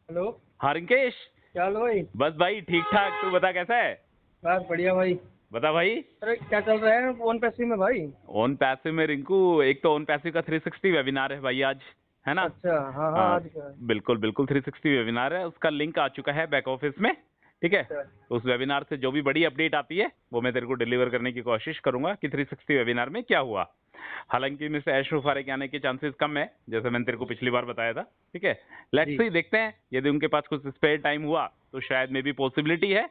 Hello. हाँ रिंकेश। क्या हाल है भाई? बस भाई ठीक ठाक, तू बता कैसा है। बस बढ़िया भाई। बता भाई। अरे क्या चल रहा है फोन पैसे में भाई? ओन पैसिव में रिंकू, एक तो ओन पैसिव का 360 वेबिनार है भाई आज, है ना। अच्छा, हाँ हाँ, हाँ, आज क्या है? बिल्कुल बिल्कुल 360 वेबिनार है, उसका लिंक आ चुका है बैक ऑफिस में। ठीक है। अच्छा। तो उस वेबिनार से जो भी बड़ी अपडेट आती है वो मैं तेरे को डिलीवर करने की कोशिश करूंगा कि 360 वेबिनार में क्या हुआ। हालांकि मिस्टर ऐश रुफारे के आने के चांसेस कम है, जैसे मैंने तेरे को पिछली बार बताया था। ठीक है। लेट्स जी। सी, देखते हैं यदि उनके पास कुछ स्पेयर टाइम हुआ तो शायद मे भी पॉसिबिलिटी है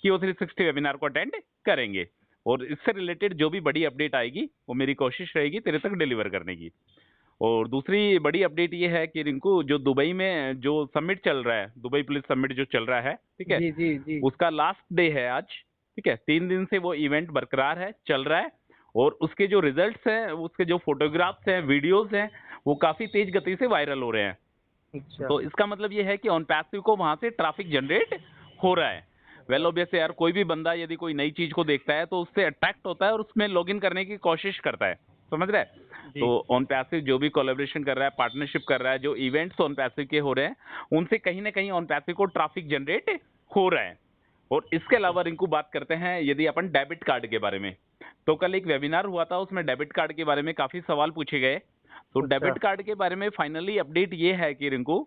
कि वो 360 वेबिनार को अटेंड करेंगे। और इससे रिलेटेड जो भी बड़ी अपडेट आएगी वो मेरी कोशिश रहेगी तेरे तक डिलीवर करने की। और दूसरी बड़ी अपडेट ये है कि रिंकू, जो दुबई में जो समिट चल रहा है, दुबई पुलिस समिट जो चल रहा है, ठीक है, जी जी जी। उसका लास्ट डे है आज। ठीक है, 3 दिन से वो इवेंट बरकरार है, चल रहा है। और उसके जो रिजल्ट्स हैं, उसके जो फोटोग्राफ्स हैं, वीडियोस हैं, वो काफी तेज गति से वायरल हो रहे हैं। अच्छा। तो इसका मतलब ये है कि ऑन पैसिव को वहां से ट्रैफिक जनरेट हो रहा है। वेल ऑब्वियस यार, कोई भी बंदा यदि कोई नई चीज को देखता है तो उससे अट्रैक्ट होता है और उसमें लॉगिन करने की कोशिश करता है। समझ रहा है। तो जी। ऑन पैसिव जो भी कोलेबोरेशन कर रहा है, पार्टनरशिप कर रहा है, जो इवेंट्स ऑन पैसिव के हो रहे हैं, उनसे कहीं ना कहीं ऑन पैसिव को ट्रैफिक जनरेट हो रहा है। और इसके अलावा रिंकू बात करते हैं यदि अपन डेबिट कार्ड के बारे में। तो कल एक वेबिनार हुआ था, उसमें डेबिट कार्ड के बारे में काफी सवाल पूछे गए। तो अच्छा। डेबिट कार्ड के बारे में फाइनली अपडेट ये है कि रिंकू,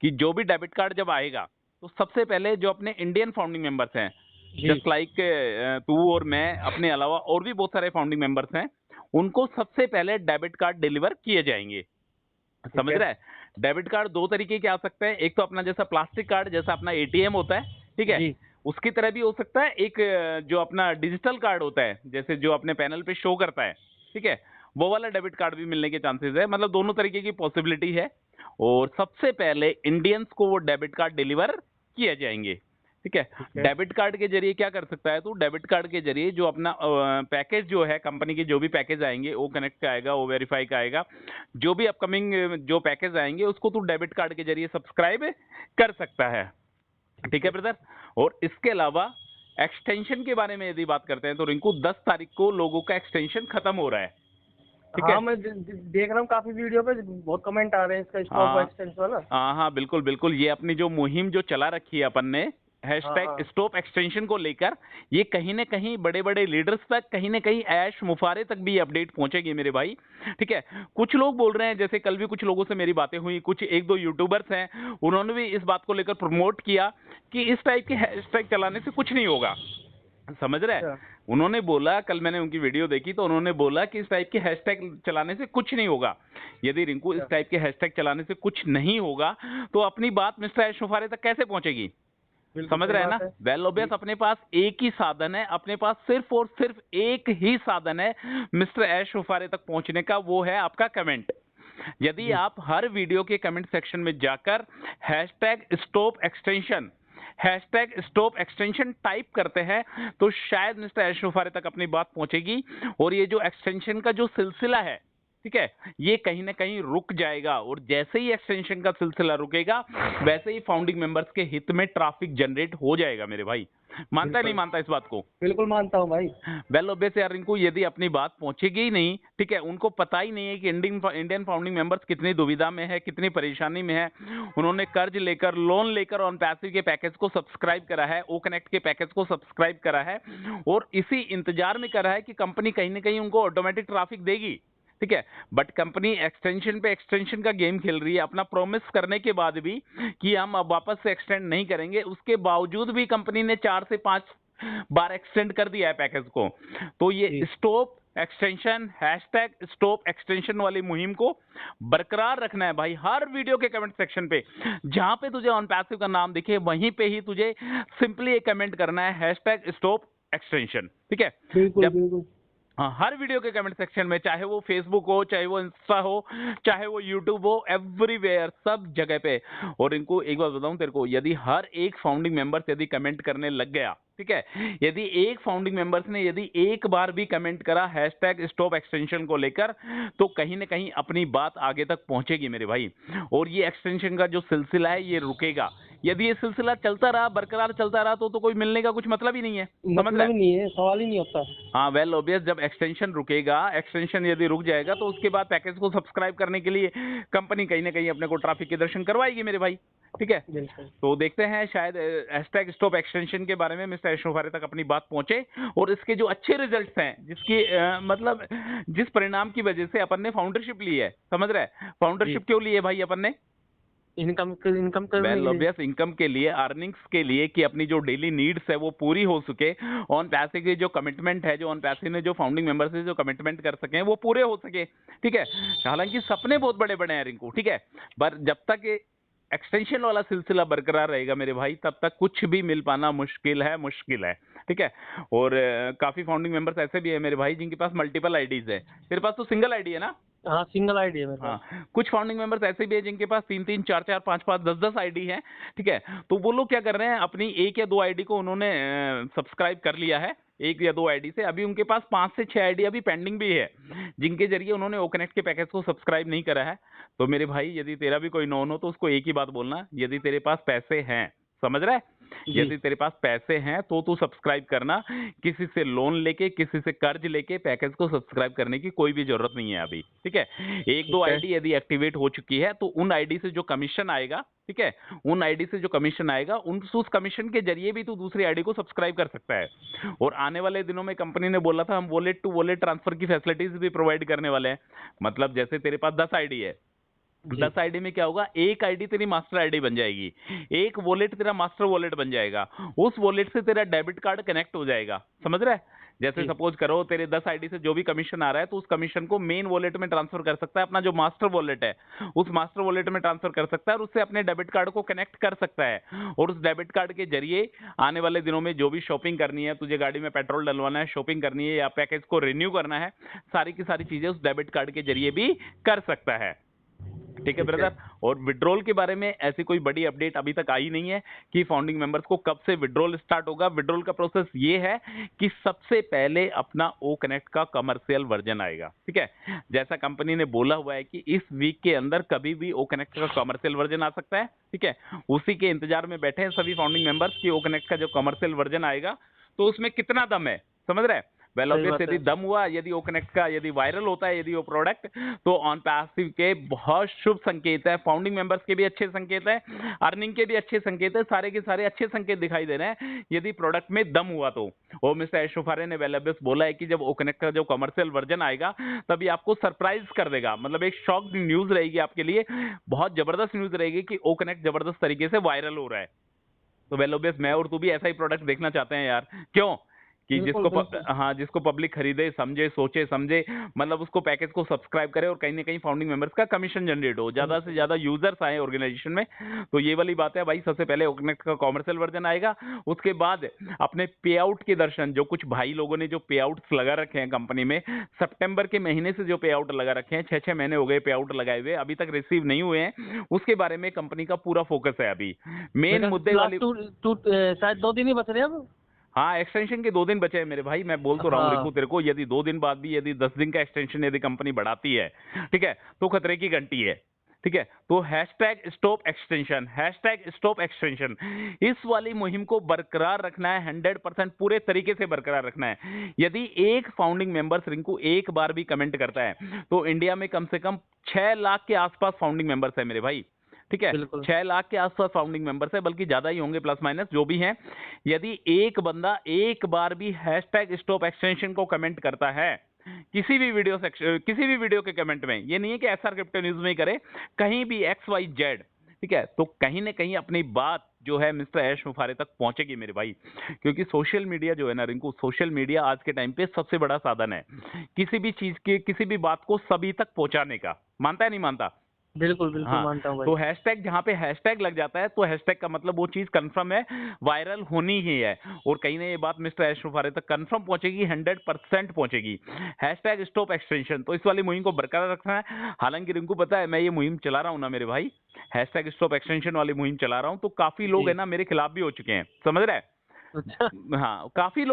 कि जो भी डेबिट कार्ड जब आएगा तो सबसे पहले जो अपने इंडियन फाउंडिंग मेंबर्स हैं, जी। जस्ट लाइक तू और मैं, अपने अलावा और भी बहुत सारे फाउंडिंग मेंबर्स हैं, उनको सबसे पहले डेबिट कार्ड डिलीवर किए जाएंगे। ठीक समझ है। रहा है। डेबिट कार्ड दो तरीके के आ सकते हैं, एक तो अपना जैसा प्लास्टिक कार्ड, जैसा अपना एटीएम होता है, ठीक है, जी। उसकी तरह भी हो सकता है। एक जो अपना डिजिटल कार्ड होता है, जैसे जो अपने पैनल पे शो करता है, ठीक है, वो वाला डेबिट कार्ड भी मिलने के चांसेस है। मतलब दोनों तरीके की पॉसिबिलिटी है। और सबसे पहले इंडियंस को वो डेबिट कार्ड डिलीवर किए जाएंगे। ठीक है। ठीक है। डेबिट कार्ड के जरिए क्या कर सकता है तू, डेबिट कार्ड के जरिए जो अपना पैकेज जो है, कंपनी के जो भी पैकेज आएंगे, वो कनेक्ट का आएगा, वो वेरीफाई का आएगा, जो भी अपकमिंग जो पैकेज आएंगे उसको तू डेबिट कार्ड के जरिए सब्सक्राइब कर सकता है। ठीक ठीक है है। ब्रदर। और इसके अलावा एक्सटेंशन के बारे में यदि बात करते हैं तो रिंकू, 10 तारीख को लोगों का एक्सटेंशन खत्म हो रहा है। ठीक है। हाँ, मैं देख रहा हूँ काफी वीडियो पे बहुत कमेंट आ रहे हैं इसका स्टॉप हाँ एक्सटेंस वाला। हाँ हाँ, बिल्कुल बिल्कुल, ये अपनी जो मुहिम जो चला रखी है अपन ने, हाँ हैशटैग हाँ। स्टॉप एक्सटेंशन को लेकर, ये कहीं ना कहीं बड़े बड़े लीडर्स तक, कहीं ना कहीं ऐश मुफारे तक भी अपडेट पहुंचेगी मेरे भाई। ठीक है। कुछ लोग बोल रहे हैं, जैसे कल भी कुछ लोगों से मेरी बातें हुई, कुछ एक दो यूट्यूबर्स हैं, उन्होंने भी इस बात को लेकर प्रमोट किया कि इस टाइप के हैशटैग चलाने से कुछ नहीं होगा। समझ रहा है। अच्छा। उन्होंने बोला, कल मैंने उनकी वीडियो देखी तो उन्होंने बोला कि इस टाइप के हैशटैग चलाने से कुछ नहीं होगा। यदि रिंकू इस अच्छा। टाइप के हैशटैग चलाने से कुछ नहीं होगा तो अपनी बात मिस्टर ऐश मुफारे तक कैसे पहुंचेगी। बिल्कुल समझ सही रहे हैं ना। बात है। वेल जी। ओबियस, अपने पास एक ही साधन है, अपने पास सिर्फ और सिर्फ एक ही साधन है मिस्टर ऐश मुफारे तक पहुंचने का, वो है आपका कमेंट। यदि जी। आप हर वीडियो के कमेंट सेक्शन में जाकर hashtag stop extension, hashtag stop extension type करते हैं तो शायद मिस्टर ऐश मुफारे तक अपनी बात पहुंचेगी। और ये जो एक्सटेंशन का जो सिलसिला है, ठीक है, ये कहीं ना कहीं रुक जाएगा। और जैसे ही एक्सटेंशन का सिलसिला रुकेगा, वैसे ही फाउंडिंग मेंबर्स के हित में ट्रैफिक जनरेट हो जाएगा मेरे भाई। मानता है नहीं बिल्कुल। मानता इस बात को। बिल्कुल मानता हूँ भाई। वेल ऑब्वियस यार, इनको यदि अपनी बात पहुंचेगी ही नहीं, ठीक है, उनको पता ही नहीं है कि इंडियन इंडियन फाउंडिंग मेंबर्स कितनी दुविधा में है, कितनी परेशानी में है। उन्होंने कर्ज लेकर, लोन लेकर ऑन पैसिव के पैकेज को सब्सक्राइब करा है, ओ कनेक्ट के पैकेज को सब्सक्राइब करा है, और इसी इंतजार में करा है कि कंपनी कहीं ना कहीं उनको ऑटोमेटिक ट्रैफिक देगी। ठीक है। बट कंपनी एक्सटेंशन पे एक्सटेंशन का गेम खेल रही है, अपना प्रॉमिस करने के बाद भी कि हम अब वापस से एक्सटेंड नहीं करेंगे, उसके बावजूद भी कंपनी ने 4 से 5 बार एक्सटेंड कर दिया है पैकेज को। तो ये जी। Stop extension, hashtag stop extension वाली मुहिम को बरकरार रखना है भाई। हर वीडियो के कमेंट सेक्शन पे जहां पे तुझे ऑन पैसिव का नाम दिखे, वहीं पे ही तुझे सिंपली एक कमेंट करना है, हैशटैग स्टॉप एक्सटेंशन। ठीक है। बिल्कुल जब बिल्कुल। हाँ, हर वीडियो के कमेंट सेक्शन में, चाहे वो फेसबुक हो, चाहे वो इंस्टा हो, चाहे वो यूट्यूब हो, एवरीवेयर, सब जगह पे। और इनको एक बात बताऊं तेरे को, यदि हर एक फाउंडिंग मेंबर्स यदि कमेंट करने लग गया, ठीक है, यदि एक फाउंडिंग मेंबर्स ने यदि एक बार भी कमेंट करा हैशटैग स्टॉप एक्सटेंशन को लेकर, तो कहीं ना कहीं अपनी बात आगे तक पहुंचेगी मेरे भाई। और ये एक्सटेंशन का जो सिलसिला है ये रुकेगा। यदि ये सिलसिला चलता रहा, बरकरार चलता रहा, तो कोई मिलने का कुछ मतलब ही नहीं है, समझ रहा मतलब है? ही नहीं है, सवाल ही नहीं होता। हाँ वेल ऑब्वियस, जब एक्सटेंशन रुकेगा, एक्सटेंशन यदि रुक जाएगा तो उसके बाद पैकेज को सब्सक्राइब करने के लिए कंपनी कहीं ना कहीं अपने को ट्रैफिक के दर्शन करवाएगी मेरे भाई, ठीक है? बिल्कुल। तो देखते हैं शायद हैशटैग स्टॉप एक्सटेंशन के बारे में मिस्टर एशोफारे तक अपनी बात पहुंचे और इसके जो अच्छे रिजल्ट्स हैं, जिसकी मतलब जिस परिणाम की वजह से अपन ने फाउंडरशिप ली है, समझ रहे हैं? फाउंडरशिप क्यों ली है भाई अपन ने? इनकम करने के वेल लिए। ऑब्वियस, इनकम के लिए, अर्निंग्स के लिए, कि अपनी जो डेली नीड्स है वो पूरी हो सके, ऑन पैसे के जो कमिटमेंट है, जो ऑन पैसे ने जो फाउंडिंग मेंबर से जो कमिटमेंट कर सके वो पूरे हो सके, ठीक है? हालांकि सपने बहुत बड़े बड़े हैं रिंकू, ठीक है? पर जब तक एक्सटेंशन वाला सिलसिला बरकरार रहेगा मेरे भाई, तब तक कुछ भी मिल पाना मुश्किल है, मुश्किल है, ठीक है? और काफी फाउंडिंग मेंबर्स ऐसे भी है मेरे भाई जिनके पास मल्टीपल आईडीज है। तेरे पास तो सिंगल आईडी है ना? हाँ, सिंगल आईडी है मेरे पास। हाँ, कुछ फाउंडिंग मेंबर्स ऐसे भी है जिनके पास 3-3, 4-4, 5-5, 10-10 आईडी है, ठीक है? तो वो लोग क्या कर रहे हैं, अपनी 1 या 2 आईडी को उन्होंने सब्सक्राइब कर लिया है, 1 या 2 आईडी से। अभी उनके पास 5 से 6 आईडी अभी पेंडिंग भी है, जिनके जरिए उन्होंने ओ कनेक्ट के पैकेज को सब्सक्राइब नहीं करा है। तो मेरे भाई, यदि तेरा भी कोई नोन हो तो उसको एक ही बात बोलना, यदि तेरे पास पैसे हैं, समझ रहा है? यदि तेरे पास पैसे हैं तो तू सब्सक्राइब करना। किसी से लोन लेके, किसी से कर्ज लेके पैकेज को सब्सक्राइब करने की कोई भी जरूरत नहीं है अभी, ठीक है? 1-2 आईडी यदि एक्टिवेट हो चुकी है तो उन आईडी से जो कमीशन आएगा, ठीक है, उन आईडी से जो कमीशन आएगा, उस कमीशन के जरिए भी तू दूसरी आईडी को सब्सक्राइब कर सकता है। और आने वाले दिनों में कंपनी ने बोला था हम वॉलेट टू वॉलेट ट्रांसफर की फैसिलिटीज भी प्रोवाइड करने वाले हैं। मतलब जैसे तेरे पास 10 आईडी है, 10 आईडी में क्या होगा, एक आईडी तेरी मास्टर आईडी बन जाएगी, एक वॉलेट तेरा मास्टर वॉलेट बन जाएगा, उस वॉलेट से तेरा डेबिट कार्ड कनेक्ट हो जाएगा, समझ रहा है? जैसे सपोज करो तेरे 10 आईडी से जो भी कमीशन आ रहा है तो उस कमीशन को मेन वॉलेट में ट्रांसफर कर सकता है, अपना जो मास्टर वॉलेट है उस मास्टर वॉलेट में ट्रांसफर कर सकता है और उससे अपने डेबिट कार्ड को कनेक्ट कर सकता है। और उस डेबिट कार्ड के जरिए आने वाले दिनों में जो भी शॉपिंग करनी है, तुझे गाड़ी में पेट्रोल डलवाना है, शॉपिंग करनी है या पैकेज को रिन्यू करना है, सारी की सारी चीजें उस डेबिट कार्ड के जरिए भी कर सकता है, ठीक है ब्रदर? और विड्रॉल के बारे में ऐसी कोई बड़ी अपडेट अभी तक आई नहीं है कि फाउंडिंग मेंबर्स को कब से विड्रॉल स्टार्ट होगा। विड्रॉल का प्रोसेस ये है कि सबसे पहले अपना ओ कनेक्ट का कमर्शियल वर्जन आएगा, ठीक है? जैसा कंपनी ने बोला हुआ है कि इस वीक के अंदर कभी भी ओ कनेक्ट का कमर्शियल वर्जन आ सकता है, ठीक है? उसी के इंतजार में बैठे हैं सभी फाउंडिंग मेंबर्स कि ओ कनेक्ट का जो कमर्शियल वर्जन आएगा तो उसमें कितना दम है, समझ रहे हैं? वेल ऑब्वियस, यदि दम हुआ, यदि ओ कनेक्ट का यदि वायरल होता है, यदि वो प्रोडक्ट, तो ऑन पैसिव के बहुत शुभ संकेत है, फाउंडिंग मेंबर्स के भी अच्छे संकेत है, अर्निंग के भी अच्छे संकेत है, सारे के सारे अच्छे संकेत दिखाई दे रहे हैं यदि प्रोडक्ट में दम हुआ तो। और मिस्टर एशोफारे ने वेल ऑब्वियस बोला है कि जब ओ कनेक्ट का जो कमर्शियल वर्जन आएगा तभी आपको सरप्राइज कर देगा, मतलब एक शॉक न्यूज रहेगी आपके लिए, बहुत जबरदस्त न्यूज रहेगी कि ओ कनेक्ट जबरदस्त तरीके से वायरल हो रहा है। तो वेल ऑब्वियस मैं और तू भी ऐसा ही प्रोडक्ट देखना चाहते हैं यार, क्यों? कि हाँ, जिसको पब्लिक खरीदे, समझे, सोचे समझे, मतलब उसको पैकेज को सब्सक्राइब करे और कहीं ना कहीं फाउंडिंग मेंबर्स का कमीशन जनरेट हो, ज्यादा से ज्यादा यूजर्स आए ऑर्गेनाइजेशन में। तो ये वाली बात है भाई, सबसे पहले ओ कनेक्ट का कॉमर्शियल वर्जन आएगा, उसके बाद अपने पे आउट के दर्शन, जो कुछ भाई लोगों ने जो पे आउट लगा रखे हैं कंपनी में, सितंबर के महीने से जो पे आउट लगा रखे हैं, 6-6 महीने हो गए पे आउट लगाए हुए, अभी तक रिसीव नहीं हुए हैं, उसके बारे में कंपनी का पूरा फोकस है अभी। मेन मुद्दे वाली शायद 2 दिन ही बच रहे हैं अब। हाँ, एक्सटेंशन के 2 दिन बचे हैं मेरे भाई, मैं बोल तो रहा हूँ रिंकू तेरे को, यदि 2 दिन बाद भी यदि 10 दिन का एक्सटेंशन यदि कंपनी बढ़ाती है, ठीक है, तो खतरे की घंटी है, ठीक है? तो hashtag stop extension, hashtag stop extension, इस वाली मुहिम को बरकरार रखना है, 100% पूरे तरीके से बरकरार रखना है। यदि एक फाउंडिंग मेंबर्स रिंकू एक बार भी कमेंट करता है तो इंडिया में कम से कम 6 लाख के आसपास फाउंडिंग मेंबर्स है मेरे भाई, ठीक है? 6 लाख के आसपास फाउंडिंग मेंबर्स है, बल्कि ज्यादा ही होंगे, प्लस माइनस जो भी हैं। यदि एक बंदा एक बार भी हैशटैग स्टॉप एक्सटेंशन को कमेंट करता है किसी भी वीडियो के कमेंट में, ये नहीं है कि एसआर क्रिप्टो न्यूज में ही करे, कहीं भी XYZ, ठीक है, तो कहीं ना कहीं अपनी बात जो है मिस्टर ऐश मुफारे तक पहुंचेगी मेरे भाई। क्योंकि सोशल मीडिया जो है ना रिंकू, सोशल मीडिया आज के टाइम पे सबसे बड़ा साधन है किसी भी चीज के, किसी भी बात को सभी तक पहुंचाने का। मानता है नहीं मानता? बिल्कुल बिल्कुल हाँ, मानता हूँ भाई। तो हैशटैग, जहाँ पे हैशटैग लग जाता है तो हैशटैग का मतलब वो चीज कंफर्म है, वायरल होनी ही है। और कहीं ना ये बात मिस्टर ऐश मुफारे तक कंफर्म पहुंचेगी, 100% पहुंचेगी। हैशटैग स्टॉप एक्सटेंशन, तो इस वाली मुहिम को बरकरार रखना है। हालांकि रिंकू पता है, मैं ये मुहिम चला रहा हूँ ना मेरे भाई, हैशटैग स्टॉप एक्सटेंशन वाली मुहिम चला रहा हूँ, तो काफी लोग है ना मेरे खिलाफ भी हो चुके हैं, समझ रहे हैं? अच्छा। हाँ, काफी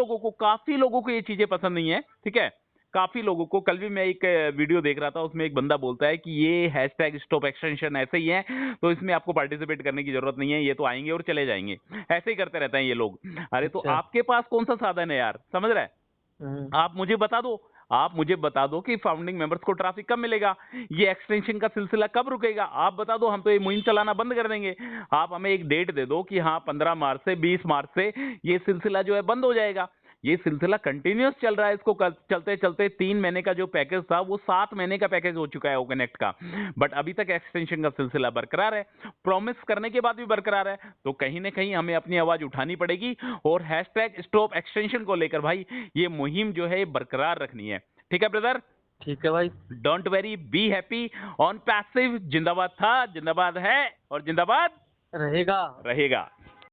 लोगों को ये चीजें पसंद नहीं है, ठीक है? काफी लोगों को, कल भी मैं एक वीडियो देख रहा था, उसमें एक बंदा बोलता है कि ये हैशटैग स्टॉप एक्सटेंशन ऐसे ही है, तो इसमें आपको पार्टिसिपेट करने की जरूरत नहीं है, ये तो आएंगे और चले जाएंगे, ऐसे ही करते रहते हैं ये लोग। अरे तो अच्छा। आपके पास कौन सा साधन है यार, समझ रहा है? हम्म। आप मुझे बता दो, आप मुझे बता दो कि फाउंडिंग मेंबर्स को ट्रैफिक कब मिलेगा, ये एक्सटेंशन का सिलसिला कब रुकेगा, आप बता दो, हम तो ये मुहिम चलाना बंद कर देंगे। आप हमें एक डेट दे दो कि हाँ 15 मार्च से 20 मार्च से ये सिलसिला जो है बंद हो जाएगा। ये सिलसिला कंटिन्यूअस चल रहा है, इसको चलते चलते 3 महीने का जो पैकेज था वो 7 महीने का पैकेज हो चुका है ओ कनेक्ट का, बट अभी तक एक्सटेंशन का सिलसिला बरकरार है, प्रॉमिस करने के बाद भी बरकरार है। तो कहीं ना कहीं हमें अपनी आवाज उठानी पड़ेगी और हैशटैग स्टॉप एक्सटेंशन को लेकर भाई ये मुहिम जो है ये बरकरार रखनी है। ठीक है ब्रदर? ठीक है भाई। Don't very, be happy on passive. जिंदाबाद था, जिंदाबाद है और जिंदाबाद रहेगा। रहेगा।